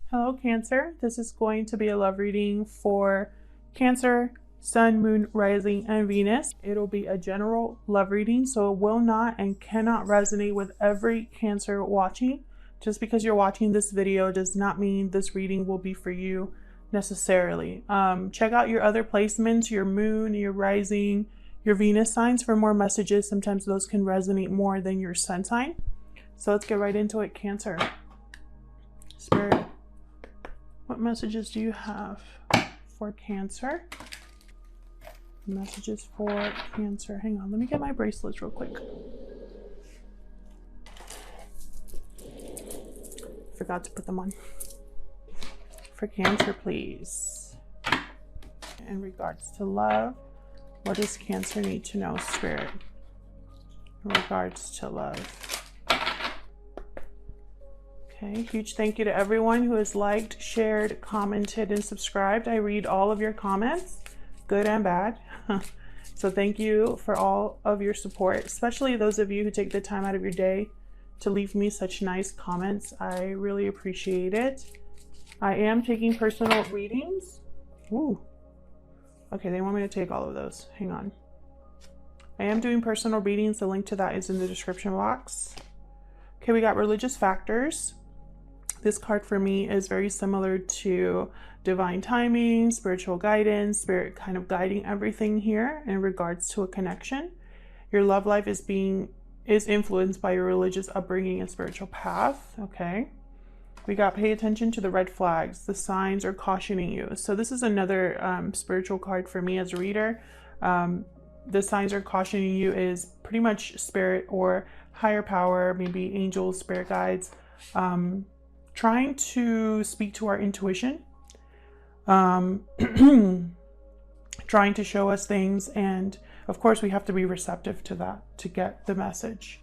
Hello, Cancer. This is going to be a love reading for Cancer, Sun, Moon, Rising, and Venus. It'll be a general love reading, so it will not and cannot resonate with every Cancer watching. Just because you're watching this video does not mean this reading will be for you necessarily. Check out your other placements, your Moon, your Rising, your Venus signs for more messages. Sometimes those can resonate more than your Sun sign. So let's get right into it, Cancer. Spirit, what messages do you have for Cancer? Messages for Cancer. Hang on, let me get my bracelets real quick. Forgot to put them on. For Cancer, please. In regards to love, what does Cancer need to know, Spirit? In regards to love. Okay, huge thank you to everyone who has liked, shared, commented, and subscribed. I read all of your comments, good and bad. So thank you for all of your support, especially those of you who take the time out of your day to leave me such nice comments. I really appreciate it. I am taking personal readings. Ooh. Okay, they want me to take all of those. Hang on. I am doing personal readings. The link to that is in the description box. Okay, we got religious factors. This card for me is very similar to divine timing, spiritual guidance, spirit kind of guiding everything here in regards to a connection. Your love life is influenced by your religious upbringing and spiritual path. Okay. We got pay attention to the red flags. The signs are cautioning you. So this is another spiritual card for me as a reader. The signs are cautioning you is pretty much spirit or higher power, maybe angels, spirit guides, trying to speak to our intuition, trying to show us things. And of course we have to be receptive to that to get the message.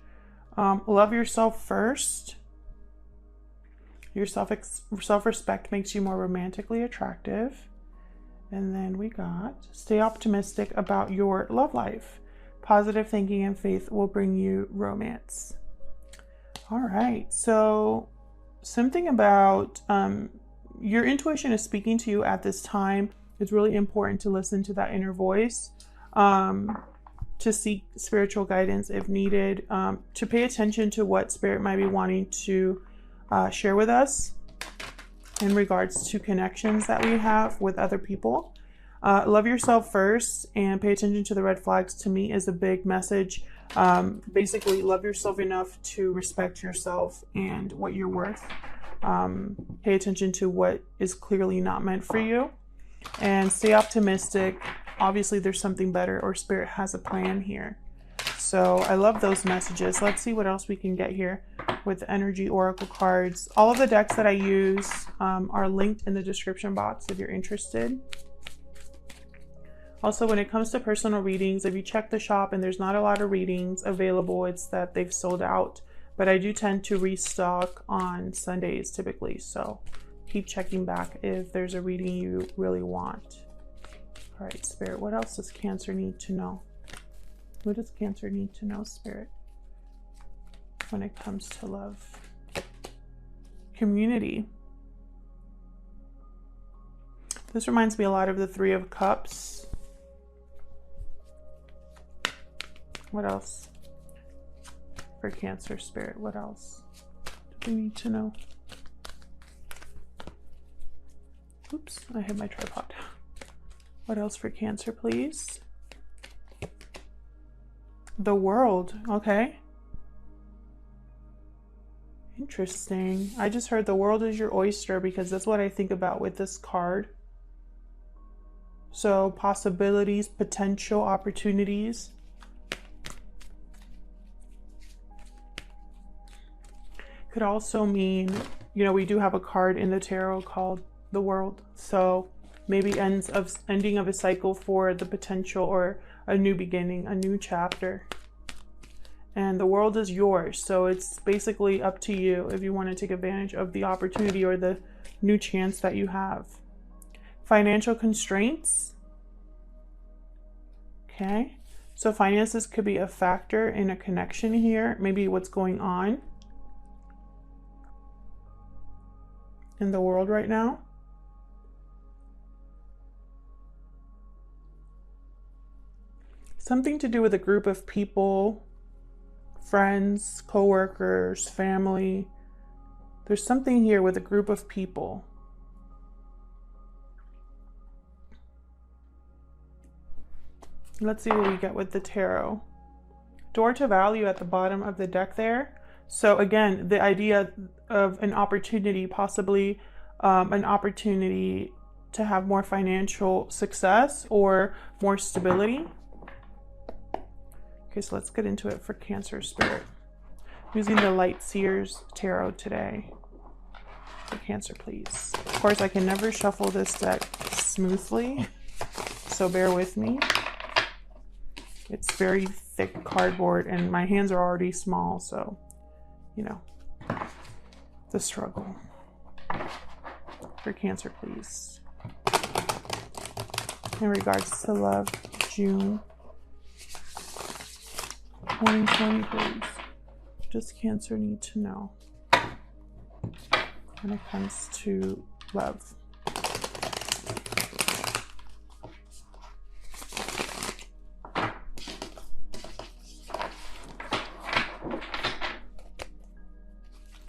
Love yourself first. Your self-respect makes you more romantically attractive. And then we got stay optimistic about your love life. Positive thinking and faith will bring you romance. All right, so something about your intuition is speaking to you at this time. It's really important to listen to that inner voice, to seek spiritual guidance if needed, to pay attention to what spirit might be wanting to share with us in regards to connections that we have with other people. Love yourself first and pay attention to the red flags, to me, is a big message. Basically, love yourself enough to respect yourself and what you're worth. Pay attention to what is clearly not meant for you. And stay optimistic. Obviously, there's something better, or spirit has a plan here. So I love those messages. Let's see what else we can get here with the energy oracle cards. All of the decks that I use are linked in the description box if you're interested. Also, when it comes to personal readings, if you check the shop and there's not a lot of readings available, it's that they've sold out. But I do tend to restock on Sundays typically. So keep checking back if there's a reading you really want. All right, Spirit, what else does Cancer need to know? What does Cancer need to know, Spirit, when it comes to love? Community. This reminds me a lot of the Three of Cups. What else for Cancer, Spirit? What else do we need to know? Oops, I hit my tripod. What else for Cancer, please? The World. Okay. Interesting. I just heard the world is your oyster because that's what I think about with this card. So possibilities, potential opportunities. Could also mean, you know, we do have a card in the tarot called the World. So maybe ending of a cycle for the potential, or a new beginning, a new chapter. And the world is yours. So it's basically up to you if you want to take advantage of the opportunity or the new chance that you have. Financial constraints. Okay. So finances could be a factor in a connection here. Maybe what's going on. in the world right now. Something to do with a group of people, friends, co-workers, family. There's something here with a group of people. Let's see what we get with the tarot. Door to value at the bottom of the deck there. So again, the idea of an opportunity, possibly an opportunity to have more financial success or more stability. Okay, so let's get into it for Cancer Spirit. I'm using the Light Seers Tarot today. For Cancer, please. Of course, I can never shuffle this deck smoothly, so bear with me. It's very thick cardboard and my hands are already small, so, you know, the struggle. For Cancer, please. In regards to love, June 2020, please. What does Cancer need to know when it comes to love?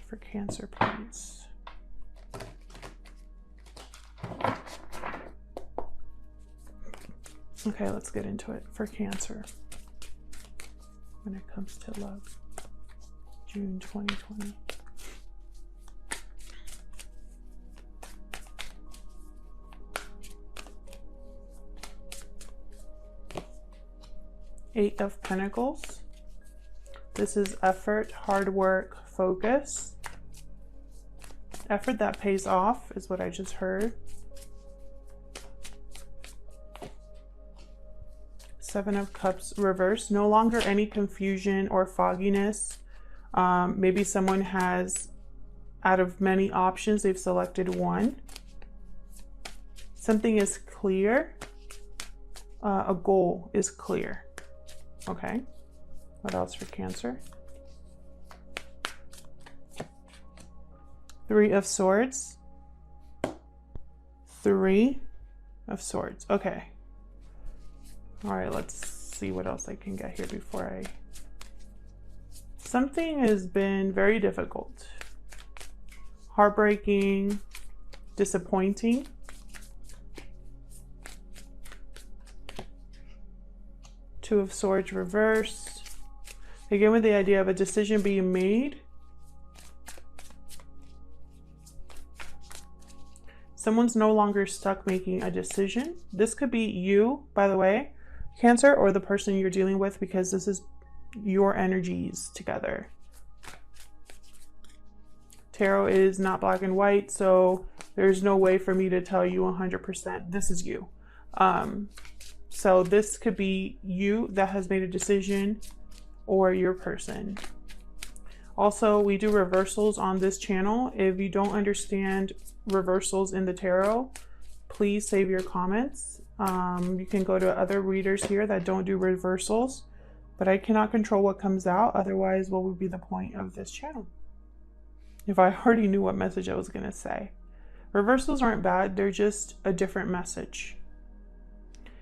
For Cancer, please. Okay, let's get into it for Cancer when it comes to love, June 2020. Eight of Pentacles. This is effort, hard work, focus. Effort that pays off is what I just heard. Seven of Cups reversed. No longer any confusion or fogginess. Maybe someone has, out of many options, they've selected one. Something is clear. A goal is clear. Okay. What else for Cancer? Three of Swords. Three of Swords. Okay. All right, let's see what else I can get here before I... Something has been very difficult. Heartbreaking, disappointing. Two of Swords reversed. Again, with the idea of a decision being made. Someone's no longer stuck making a decision. This could be you, by the way, Cancer, or the person you're dealing with, because this is your energies together. Tarot is not black and white, so there's no way for me to tell you 100% this is you. So this could be you that has made a decision, or your person. Also, we do reversals on this channel. If you don't understand reversals in the tarot, please save your comments. You can go to other readers here that don't do reversals, but I cannot control what comes out. Otherwise, what would be the point of this channel? If I already knew what message I was going to say. Reversals aren't bad. They're just a different message.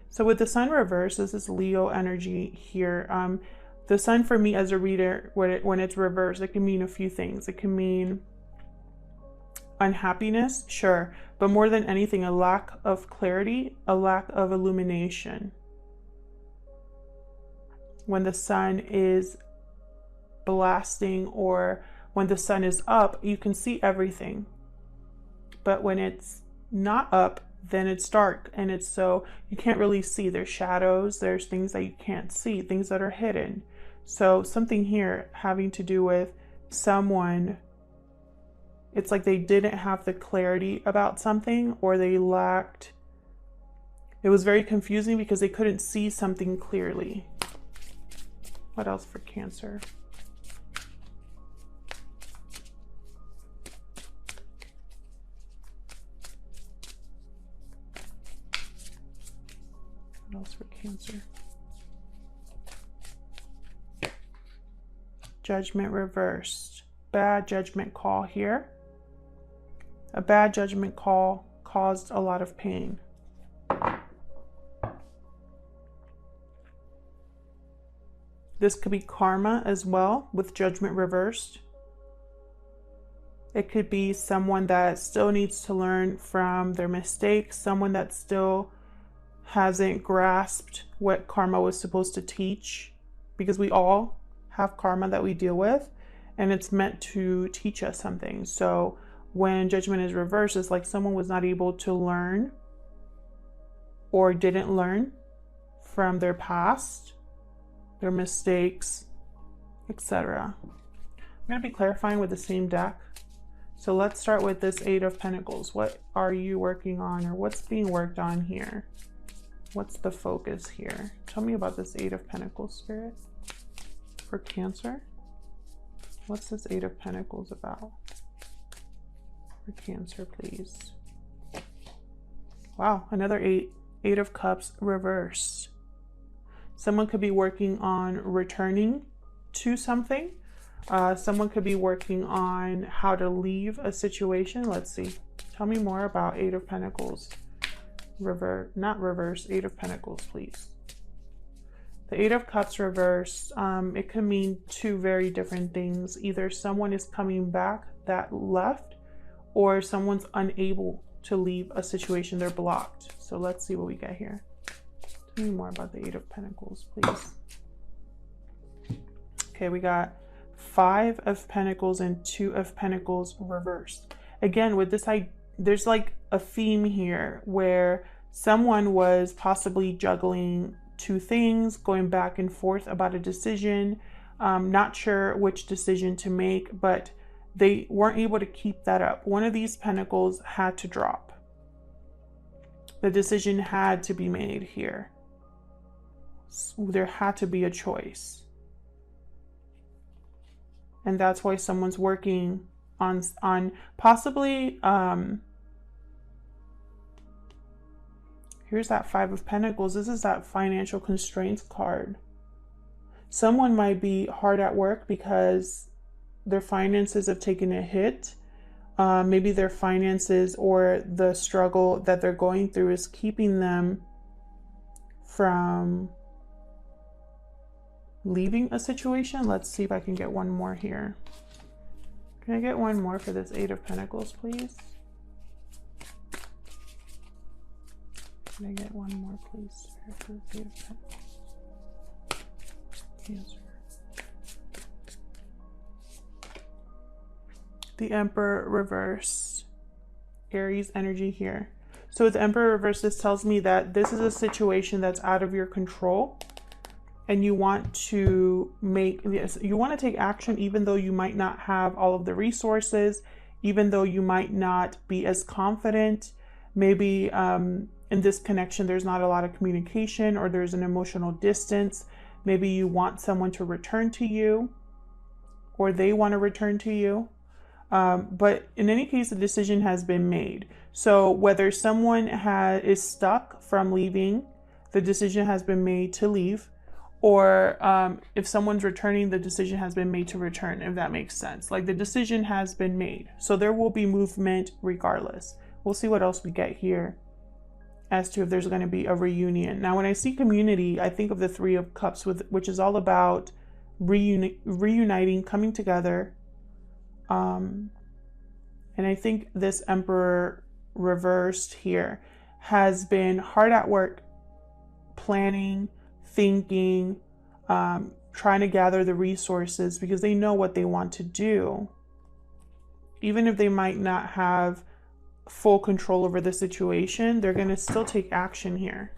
So with the Sun reverse, this is Leo energy here. The Sun for me as a reader, when it's reversed, it can mean a few things. It can mean unhappiness, sure, but more than anything, a lack of clarity, a lack of illumination. When the sun is blasting, or when the sun is up, you can see everything. But when it's not up, then it's dark, and it's so you can't really see. There's shadows, there's things that you can't see, things that are hidden. So something here having to do with someone, it's like they didn't have the clarity about something, or they lacked, it was very confusing because they couldn't see something clearly. What else for Cancer? What else for Cancer? Judgment reversed. Bad judgment call here. A bad judgment call caused a lot of pain. This could be karma as well, with judgment reversed. It could be someone that still needs to learn from their mistakes, someone that still hasn't grasped what karma was supposed to teach, because we all have karma that we deal with, and it's meant to teach us something. So when judgment is reversed, it's like someone was not able to learn or didn't learn from their past, their mistakes, etc. I'm going to be clarifying with the same deck. So let's start with this Eight of Pentacles. What are you working on, or what's being worked on here? What's the focus here? Tell me about this Eight of Pentacles, Spirit. For Cancer, what's this Eight of Pentacles about? For Cancer, please. Wow, another Eight of Cups reversed. Someone could be working on returning to something. Someone could be working on how to leave a situation. Let's see. Tell me more about Eight of Pentacles. Not reverse, Eight of Pentacles, please. The Eight of Cups reversed, it could mean two very different things. Either someone is coming back that left, or someone's unable to leave a situation, they're blocked. So let's see what we get here. Tell me more about the Eight of Pentacles, please. Okay, we got Five of Pentacles and Two of Pentacles reversed. Again, with this, there's like a theme here where someone was possibly juggling two things, going back and forth about a decision, not sure which decision to make, but they weren't able to keep that up. One of these pentacles had to drop. The decision had to be made here. So there had to be a choice. And that's why someone's working on possibly, here's that Five of Pentacles. This is that financial constraints card. Someone might be hard at work because their finances have taken a hit. Maybe their finances or the struggle that they're going through is keeping them from leaving a situation. Let's see if I can get one more here. Can I get one more for this Eight of Pentacles, please? Can I get one more, please? For this Eight of Pentacles. Cancer. The Emperor reversed. Aries energy here. So with the Emperor reversed, this tells me that this is a situation that's out of your control. And you want to you want to take action even though you might not have all of the resources, even though you might not be as confident. Maybe in this connection, there's not a lot of communication, or there's an emotional distance. Maybe you want someone to return to you, or they want to return to you. But in any case, the decision has been made. So whether someone is stuck from leaving, the decision has been made to leave. Or if someone's returning, the decision has been made to return, if that makes sense. Like the decision has been made. So there will be movement regardless. We'll see what else we get here as to if there's going to be a reunion. Now, when I see community, I think of the Three of Cups, which is all about reuniting, coming together. And I think this Emperor reversed here has been hard at work, planning, thinking, trying to gather the resources because they know what they want to do. Even if they might not have full control over the situation, they're going to still take action here.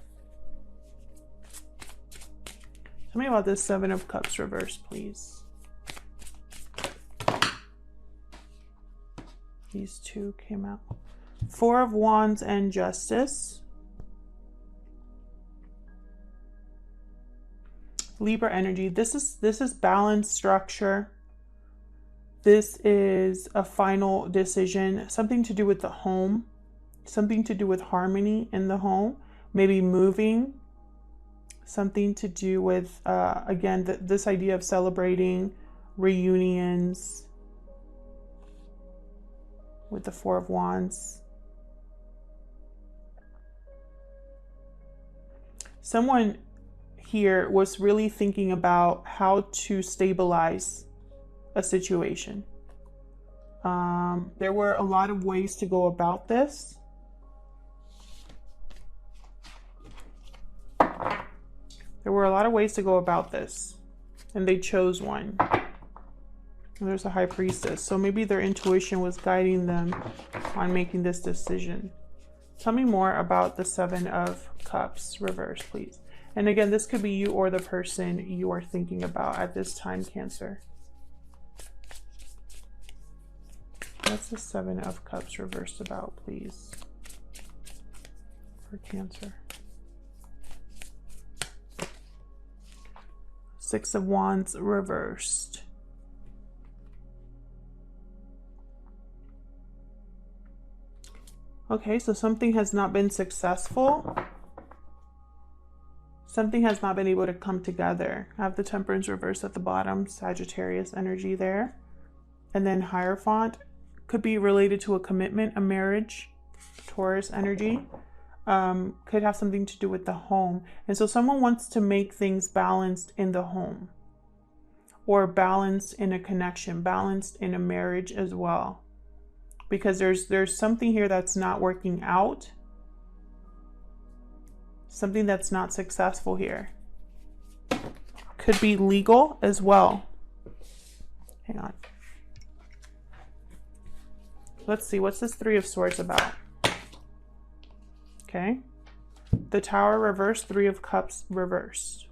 Tell me about this Seven of Cups reverse, please. These two came out. Four of Wands and Justice. Libra energy. This is balanced structure. This is a final decision, something to do with the home, something to do with harmony in the home, maybe moving, something to do with, again, this idea of celebrating reunions. with the Four of Wands. Someone here was really thinking about how to stabilize a situation. There were a lot of ways to go about this. There were a lot of ways to go about this, and they chose one. And there's a High Priestess. So maybe their intuition was guiding them on making this decision. Tell me more about the Seven of Cups reverse, please. And again, this could be you or the person you are thinking about at this time, Cancer. What's the Seven of Cups reversed about, please, for Cancer? Six of Wands reversed. Okay, so something has not been successful. Something has not been able to come together. I have the Temperance reversed at the bottom, Sagittarius energy there. And then Hierophant could be related to a commitment, a marriage, Taurus energy. Could have something to do with the home. And so someone wants to make things balanced in the home, or balanced in a connection, balanced in a marriage as well. Because there's something here that's not working out. Something that's not successful here. Could be legal as well. Hang on. Let's see, what's this Three of Swords about? Okay. The Tower reversed, Three of Cups reversed.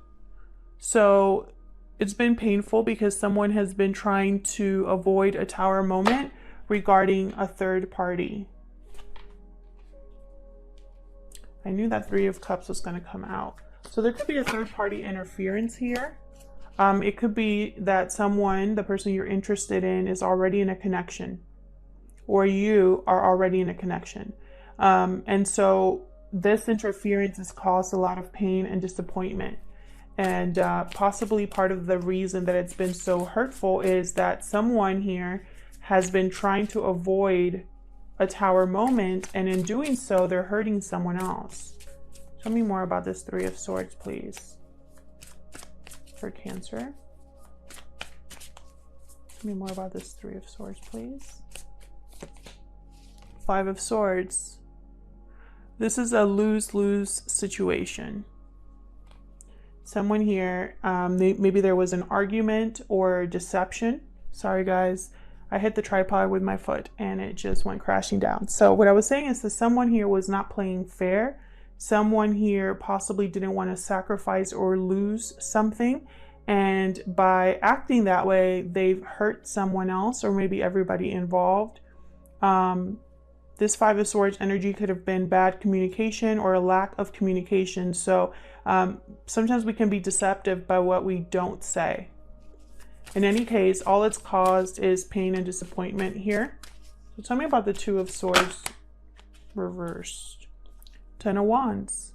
So it's been painful because someone has been trying to avoid a Tower moment regarding a third party. I knew that Three of Cups was going to come out. So there could be a third party interference here. It could be that someone, the person you're interested in, is already in a connection, or you are already in a connection. And so this interference has caused a lot of pain and disappointment. And possibly part of the reason that it's been so hurtful is that someone here has been trying to avoid a Tower moment, and in doing so, they're hurting someone else. Tell me more about this Three of Swords, please, for Cancer. Tell me more about this Three of Swords, please. Five of Swords. This is a lose-lose situation. Someone here, maybe there was an argument or deception. Sorry, guys. I hit the tripod with my foot and it just went crashing down. So what I was saying is that someone here was not playing fair. Someone here possibly didn't want to sacrifice or lose something. And by acting that way, they've hurt someone else or maybe everybody involved. This Five of Swords energy could have been bad communication or a lack of communication. So sometimes we can be deceptive by what we don't say. In any case, all it's caused is pain and disappointment here. So tell me about the Two of Swords reversed. Ten of Wands.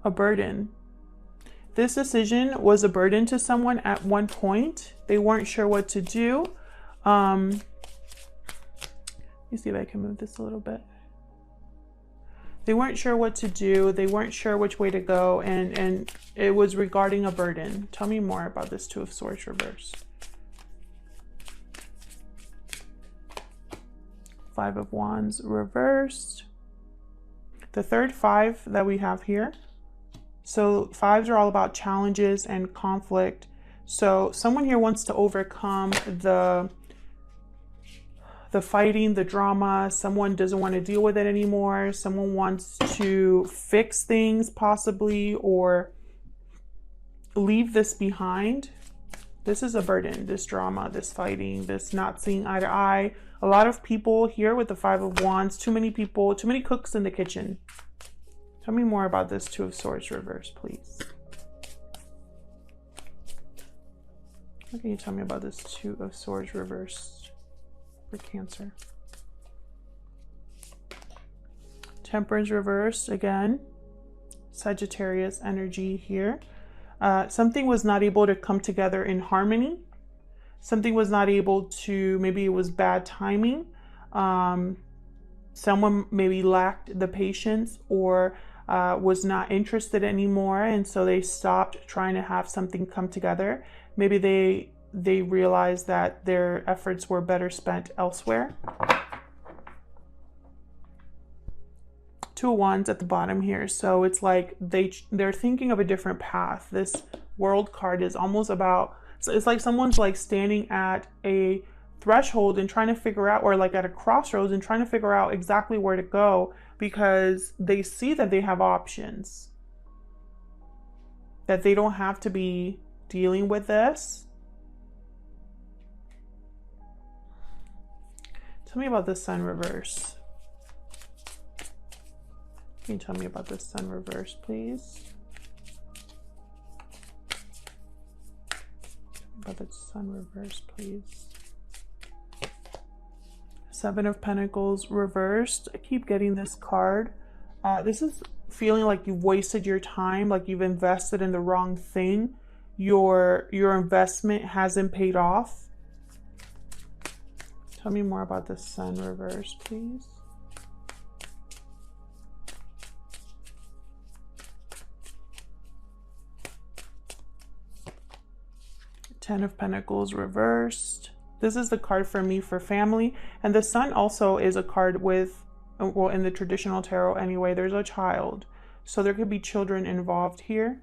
A burden. This decision was a burden to someone at one point. They weren't sure what to do. Let me see if I can move this a little bit. They weren't sure what to do. They weren't sure which way to go. And it was regarding a burden. Tell me more about this Two of Swords reversed. Five of Wands reversed. The third five that we have here. So fives are all about challenges and conflict. So someone here wants to overcome the fighting, the drama. Someone doesn't want to deal with it anymore. Someone wants to fix things possibly, or leave this behind. This is a burden, this drama, this fighting, this not seeing eye to eye. A lot of people here with the Five of Wands, too many people, too many cooks in the kitchen. Tell me more about this Two of Swords reversed, please. What can you tell me about this Two of Swords reversed for Cancer? Temperance reversed again. Sagittarius energy here. Something was not able to come together in harmony. Something was not able to, maybe it was bad timing. Someone maybe lacked the patience or was not interested anymore, and so they stopped trying to have something come together. Maybe they realized that their efforts were better spent elsewhere. Two of Wands at the bottom here. So it's like they're thinking of a different path. This World card is almost about, so it's like someone's like standing at a threshold and trying to figure out, or like at a crossroads and trying to figure out exactly where to go, because they see that they have options, that they don't have to be dealing with this. Tell me about the Sun reverse. Can you tell me about the Sun reverse, please? About the Sun reverse, please. Seven of Pentacles reversed. I keep getting this card. This is feeling like you've wasted your time, like you've invested in the wrong thing. Your investment hasn't paid off. Tell me more about the Sun reverse, please. Ten of Pentacles reversed. This is the card for me for family. And the Sun also is a card with, well, in the traditional tarot anyway, there's a child. So there could be children involved here.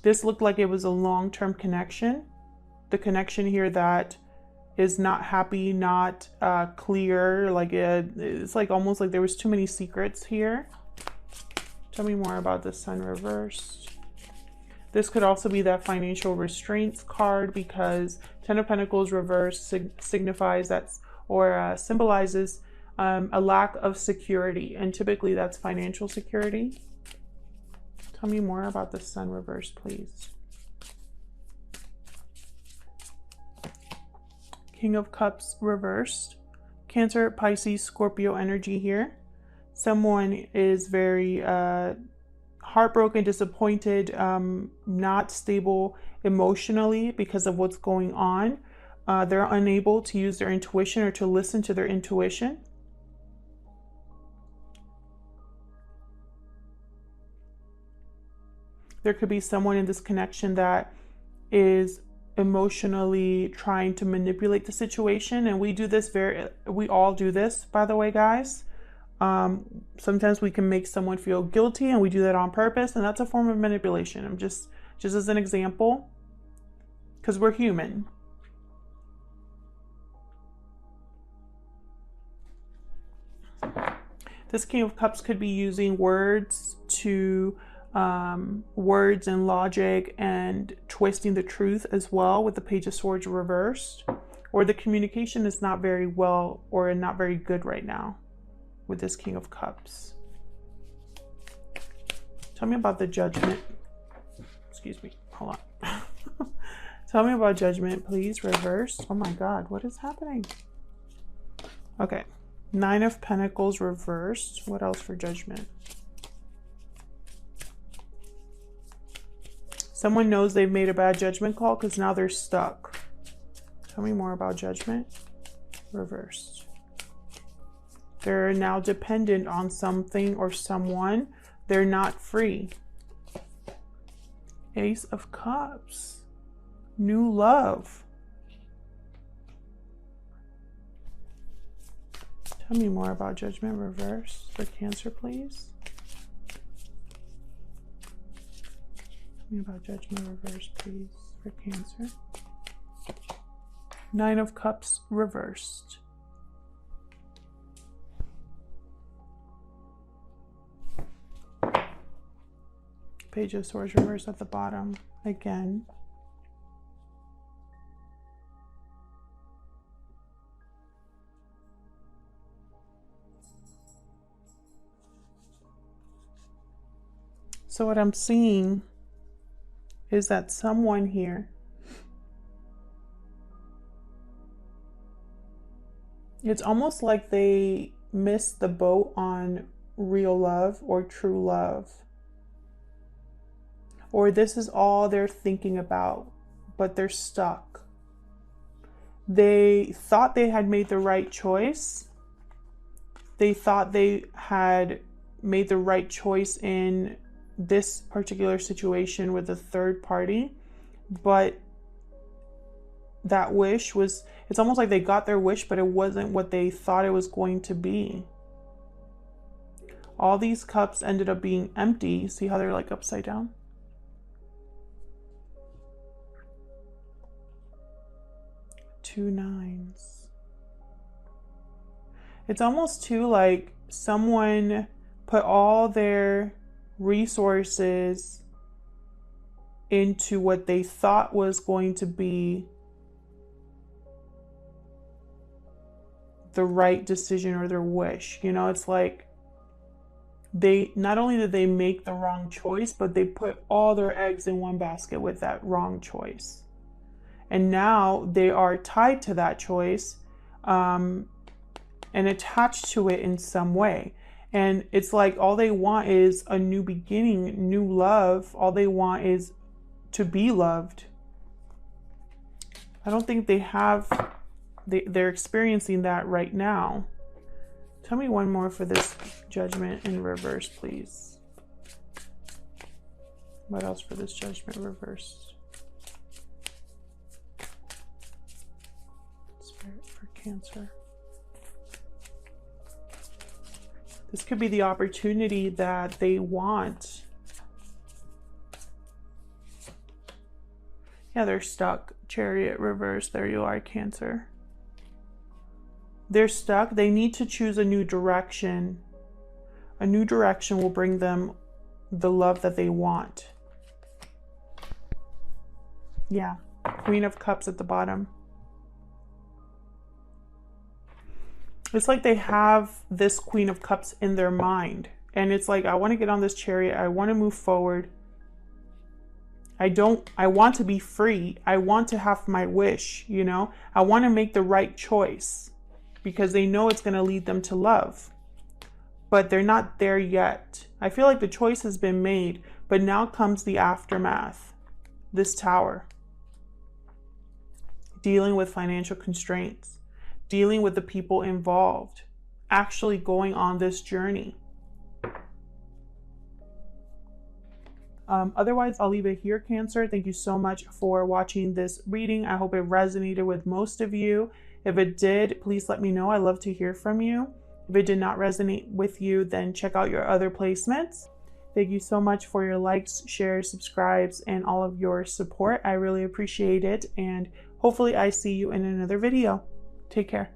This looked like it was a long-term connection. The connection here that is not happy, not clear. Like it's like almost like there was too many secrets here. Tell me more about the Sun reversed. This could also be that financial restraints card, because Ten of Pentacles reverse signifies that, or symbolizes a lack of security, and typically that's financial security. Tell me more about the Sun reverse, please. King of Cups reversed. Cancer, Pisces, Scorpio energy here. Someone is very heartbroken, disappointed, not stable emotionally because of what's going on. They're unable to use their intuition or to listen to their intuition. There could be someone in this connection that is emotionally trying to manipulate the situation, and we all do this, by the way, guys. Sometimes we can make someone feel guilty, and we do that on purpose, and that's a form of manipulation. I'm just as an example, because we're human. This King of Cups could be using words and logic and twisting the truth as well, with the Page of Swords reversed, or the communication is not very well or not very good right now with this King of Cups. Tell me about the Judgment. Excuse me, hold on. Tell me about Judgment, please, reversed. Oh my God, what is happening? Okay, Nine of Pentacles reversed. What else for Judgment? Someone knows they've made a bad judgment call because now they're stuck. Tell me more about Judgment reversed. They're now dependent on something or someone. They're not free. Ace of Cups. New love. Tell me more about Judgment reverse for Cancer, please. Tell me about Judgment reverse, please, for Cancer. Nine of Cups reversed. Page of Swords reversed at the bottom again. So what I'm seeing is that someone here it's almost like they missed the boat on real love or true love. Or this is all they're thinking about, but they're stuck. They thought they had made the right choice. They thought they had made the right choice in this particular situation with a third party, but that wish was, it's almost like they got their wish, but it wasn't what they thought it was going to be. All these cups ended up being empty. See how they're like upside down? Two nines. It's almost too like someone put all their resources into what they thought was going to be the right decision or their wish. You know, it's like they, not only did they make the wrong choice, but they put all their eggs in one basket with that wrong choice. And now they are tied to that choice and attached to it in some way. And it's like all they want is a new beginning, new love. All they want is to be loved. I don't think they have, they're experiencing that right now. Tell me one more for this Judgment in reverse, please. What else for this Judgment reversed? Spirit for Cancer. This could be the opportunity that they want. Yeah, they're stuck. Chariot reverse. There you are, Cancer. They're stuck. They need to choose a new direction. A new direction will bring them the love that they want. Yeah. Queen of Cups at the bottom. It's like they have this Queen of Cups in their mind. And it's like, I want to get on this chariot. I want to move forward. I want to be free. I want to have my wish, you know. I want to make the right choice because they know it's going to lead them to love. But they're not there yet. I feel like the choice has been made, but now comes the aftermath. This Tower. Dealing with financial constraints. Dealing with the people involved. Actually going on this journey. Otherwise, I'll leave it here, Cancer. Thank you so much for watching this reading. I hope it resonated with most of you. If it did, please let me know. I love to hear from you. If it did not resonate with you, then check out your other placements. Thank you so much for your likes, shares, subscribes, and all of your support. I really appreciate it. And hopefully I see you in another video. Take care.